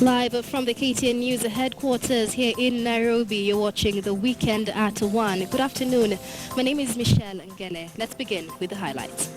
Live from the KTN News headquarters here in Nairobi, you're watching The Weekend at 1. Good afternoon. My name is Michelle Ngele. Let's begin with the highlights.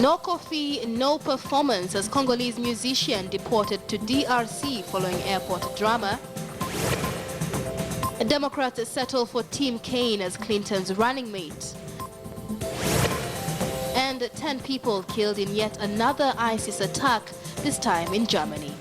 No Koffi, no performance as Congolese musician deported to DRC following airport drama. Democrats settle for Team Kane as Clinton's running mate. And 10 people killed in yet another ISIS attack, this time in Germany.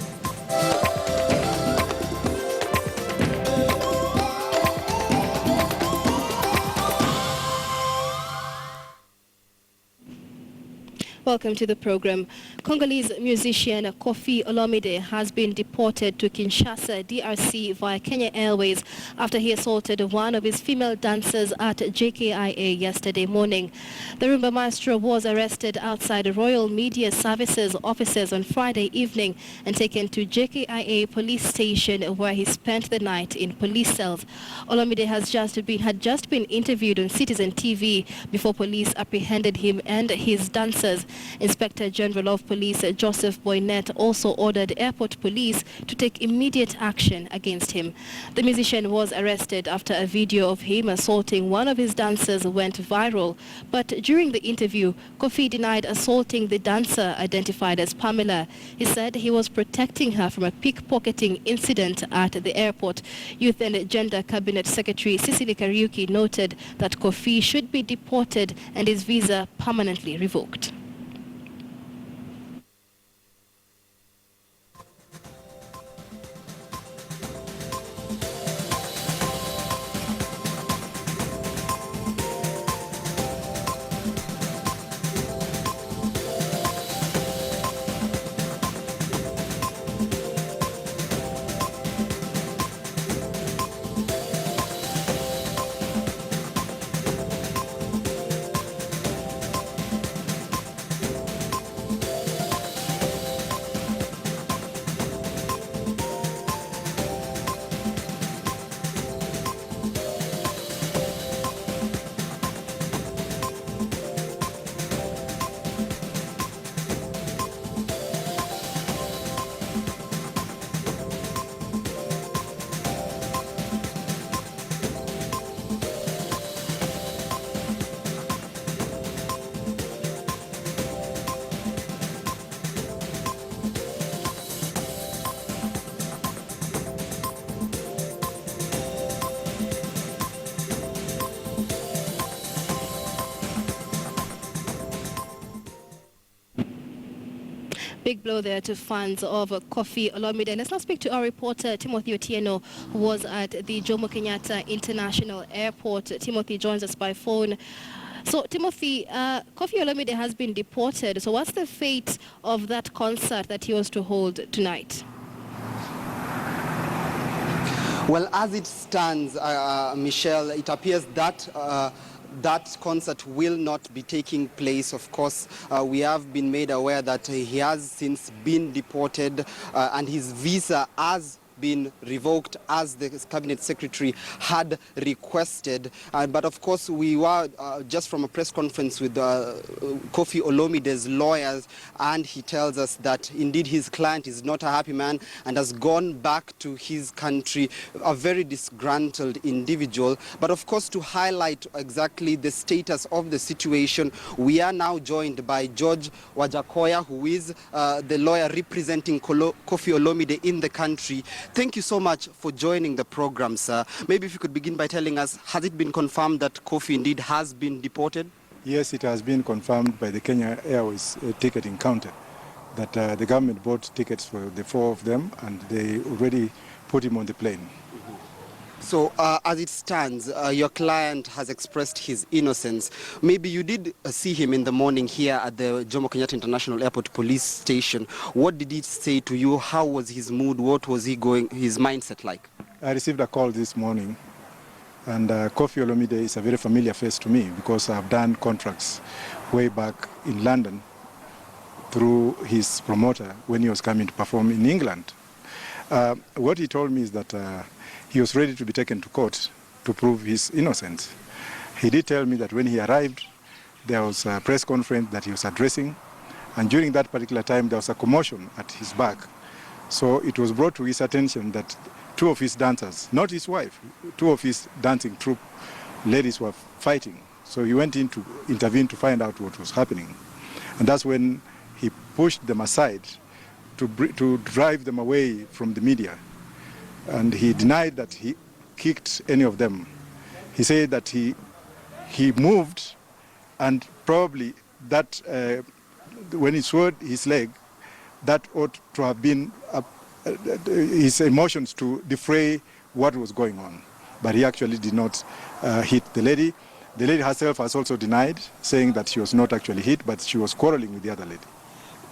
Welcome to the program. Congolese musician Koffi Olomide has been deported to Kinshasa, DRC via Kenya Airways after he assaulted one of his female dancers at JKIA yesterday morning. The Rhumba maestro was arrested outside Royal Media Services offices on Friday evening and taken to JKIA police station where he spent the night in police cells. Olomide had just been interviewed on Citizen TV before police apprehended him and his dancers. Inspector General of Police Joseph Boinnet also ordered airport police to take immediate action against him. The musician was arrested after a video of him assaulting one of his dancers went viral. But during the interview, Koffi denied assaulting the dancer identified as Pamela. He said he was protecting her from a pickpocketing incident at the airport. Youth and Gender Cabinet Secretary Sicily Kariuki noted that Koffi should be deported and his visa permanently revoked. Big blow there to fans of Koffi Olomide. Let's now speak to our reporter, Timothy Otieno, who was at the Jomo Kenyatta International Airport. Timothy joins us by phone. So, Timothy, Koffi Olomide has been deported. So what's the fate of that concert that he was to hold tonight? Well, as it stands, Michelle, it appears that that concert will not be taking place. Of course, we have been made aware that he has since been deported and his visa has been revoked as the cabinet secretary had requested. But of course, we were just from a press conference with Koffi Olomide's lawyers, and he tells us that indeed his client is not a happy man and has gone back to his country, a very disgruntled individual. But of course, to highlight exactly the status of the situation, we are now joined by George Wajakoya, who is the lawyer representing Koffi Olomide in the country. Thank you so much for joining the program, sir. Maybe if you could begin by telling us, has it been confirmed that Koffi indeed has been deported? Yes, it has been confirmed by the Kenya Airways ticketing counter that the government bought tickets for the 4 of them and they already put him on the plane. So as it stands, your client has expressed his innocence. Maybe you did see him in the morning here at the Jomo Kenyatta International Airport police station. What did he say to you? How was his mood? What was his mindset like? I received a call this morning, and Koffi Olomide is a very familiar face to me because I've done contracts way back in London through his promoter when he was coming to perform in England. What he told me is that he was ready to be taken to court to prove his innocence. He did tell me that when he arrived, there was a press conference that he was addressing, And during that particular time, there was a commotion at his back. So it was brought to his attention that two of his dancers, not his wife, two of his dancing troupe ladies were fighting. So he went in to intervene to find out what was happening. And that's when he pushed them aside to drive them away from the media. And he denied that he kicked any of them. He said that he moved, and probably that when he swung his leg, that ought to have been his emotions to defray what was going on. But he actually did not hit the lady. The lady herself has also denied, saying that she was not actually hit, but she was quarreling with the other lady.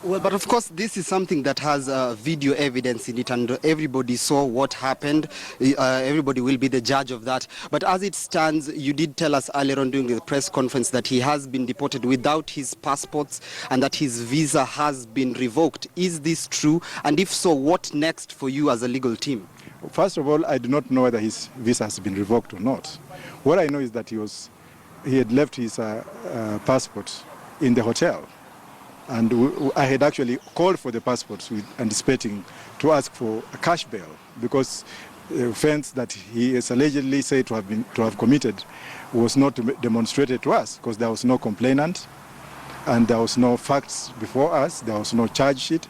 Well, but of course, this is something that has video evidence in it, and everybody saw what happened. Everybody will be the judge of that. But as it stands, you did tell us earlier on during the press conference that he has been deported without his passports and that his visa has been revoked. Is this true? And if so, what next for you as a legal team? First of all, I do not know whether his visa has been revoked or not. What I know is that he had left his passport in the hotel. And I had actually called for the passports anticipating to ask for a cash bail, because the offense that he is allegedly said to have committed was not demonstrated to us, because there was no complainant and there was no facts before us, there was no charge sheet.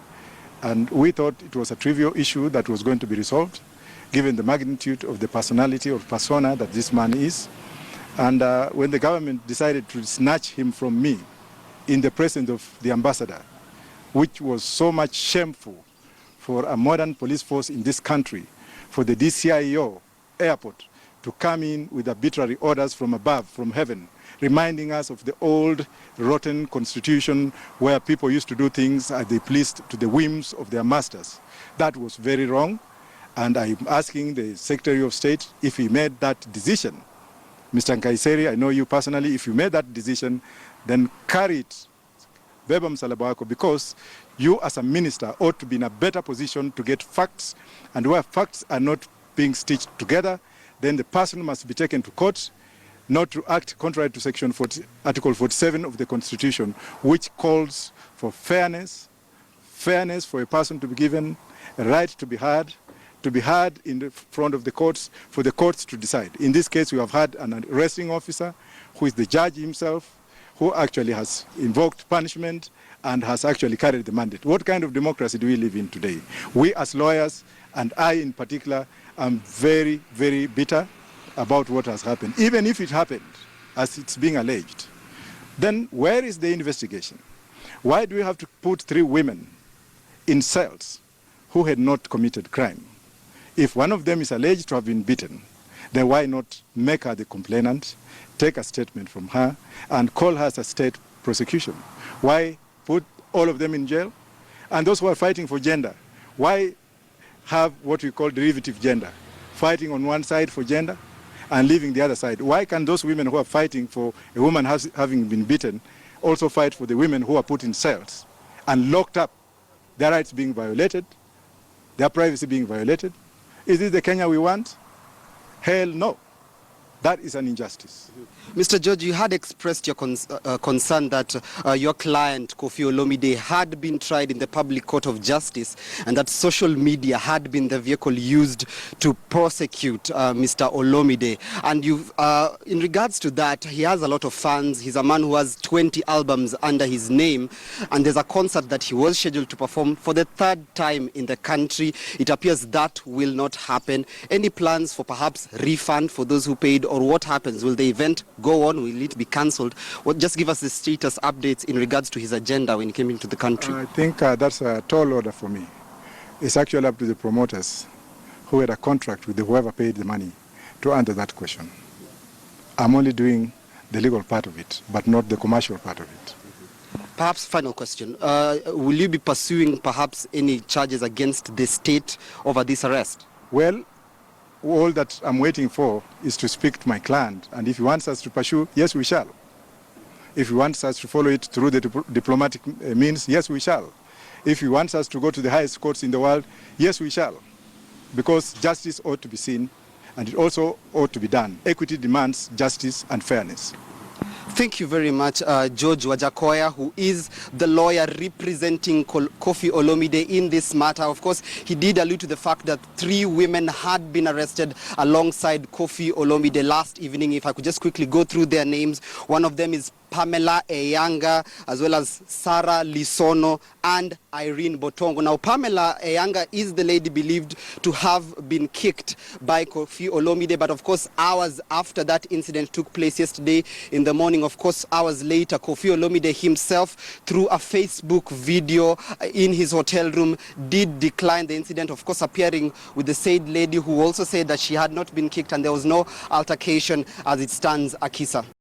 And we thought it was a trivial issue that was going to be resolved, given the magnitude of the personality or persona that this man is. And when the government decided to snatch him from me, in the presence of the ambassador, which was so much shameful for a modern police force in this country, for the DCIO airport to come in with arbitrary orders from above, from heaven, reminding us of the old rotten constitution where people used to do things as they pleased to the whims of their masters. That was very wrong, and I'm asking the Secretary of State if he made that decision. Mr. Nkaiseri, I know you personally, if you made that decision, then carry it, verbum salabako, because you as a minister ought to be in a better position to get facts, and where facts are not being stitched together, then the person must be taken to court, not to act contrary to Section 40, Article 47 of the Constitution, which calls for fairness for a person to be given a right to be heard in the front of the courts, for the courts to decide. In this case, we have had an arresting officer who is the judge himself, who actually has invoked punishment and has actually carried the mandate. What kind of democracy do we live in today? We as lawyers, and I in particular, am very, very bitter about what has happened. Even if it happened, as it's being alleged, then where is the investigation? Why do we have to put 3 women in cells who had not committed crime? If one of them is alleged to have been beaten, then why not make her the complainant, take a statement from her, and call her as a state prosecution? Why put all of them in jail? And those who are fighting for gender, why have what we call derivative gender? Fighting on one side for gender and leaving the other side. Why can those women who are fighting for a woman having been beaten also fight for the women who are put in cells and locked up, their rights being violated, their privacy being violated? Is this the Kenya we want? Hell no. That is an injustice. Mr. George, you had expressed your concern that your client, Koffi Olomide, had been tried in the public court of justice and that social media had been the vehicle used to prosecute Mr. Olomide. And in regards to that, he has a lot of fans. He's a man who has 20 albums under his name, and there's a concert that he was scheduled to perform for the 3rd time in the country. It appears that will not happen. Any plans for perhaps refund for those who paid, or what happens? Will the event go on? Will it be cancelled? Well, just give us the status updates in regards to his agenda when he came into the country. I think that's a tall order for me. It's actually up to the promoters who had a contract with whoever paid the money to answer that question. I'm only doing the legal part of it, but not the commercial part of it. Perhaps final question. Will you be pursuing perhaps any charges against the state over this arrest? Well, all that I'm waiting for is to speak to my client, and if he wants us to pursue, yes, we shall. If he wants us to follow it through the diplomatic means, yes, we shall. If he wants us to go to the highest courts in the world, yes, we shall. Because justice ought to be seen, and it also ought to be done. Equity demands justice and fairness. Thank you very much, George Wajakoya, who is the lawyer representing Koffi Olomide in this matter. Of course, he did allude to the fact that 3 women had been arrested alongside Koffi Olomide last evening. If I could just quickly go through their names. One of them is Pamela Eyanga, as well as Sarah Lisono and Irene Botongo. Now, Pamela Eyanga is the lady believed to have been kicked by Koffi Olomide, but of course, hours after that incident took place yesterday in the morning, of course, hours later, Koffi Olomide himself, through a Facebook video in his hotel room, did decline the incident, of course, appearing with the said lady, who also said that she had not been kicked and there was no altercation as it stands, Akisa.